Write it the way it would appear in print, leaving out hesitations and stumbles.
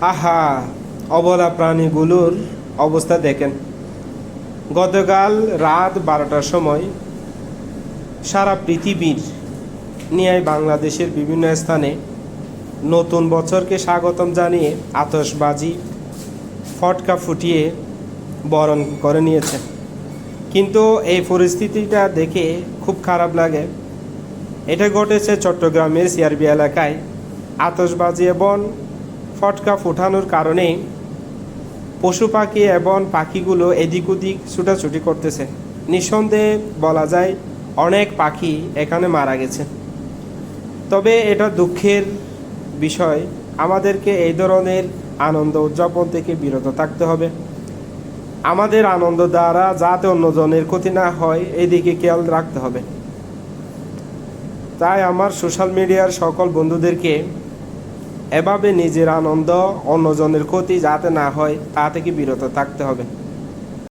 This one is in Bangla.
আহা, অবলা প্রাণীগুলোর অবস্থা দেখেন। গতকাল রাত 12টার সময় সারা পৃথিবীর নিয়ে বাংলাদেশের বিভিন্ন স্থানে নতুন বছরকে স্বাগতম জানিয়ে আতশবাজি ফটকা ফুটিয়ে বরণ করে নিয়েছে। কিন্তু এই পরিস্থিতিটা দেখে খুব খারাপ লাগে। এটা ঘটেছে চট্টগ্রামের সিআরবি এলাকায়। আতশবাজি এবং ফটকা ফুটানোর কারণে পশু পাখি এবং পাখিগুলো এদিক ওদিক ছুটাছুটি করতেছে। নিঃসন্দেহে বলা যায় অনেক পাখি এখানে মারা গেছে। তবে এটা দুঃখের বিষয়, আমাদেরকে এই ধরনের আনন্দ উদযাপন থেকে বিরত থাকতে হবে। আমাদের আনন্দ দ্বারা যাতে অন্যজনের ক্ষতি না হয় এই দিকে খেয়াল রাখতে হবে। তাই আমার সোশ্যাল মিডিয়ার সকল বন্ধুদেরকে এভাবে নিজের আনন্দ অন্যজনের ক্ষতি যাতে না হয় তা থেকে বিরত থাকতে হবে।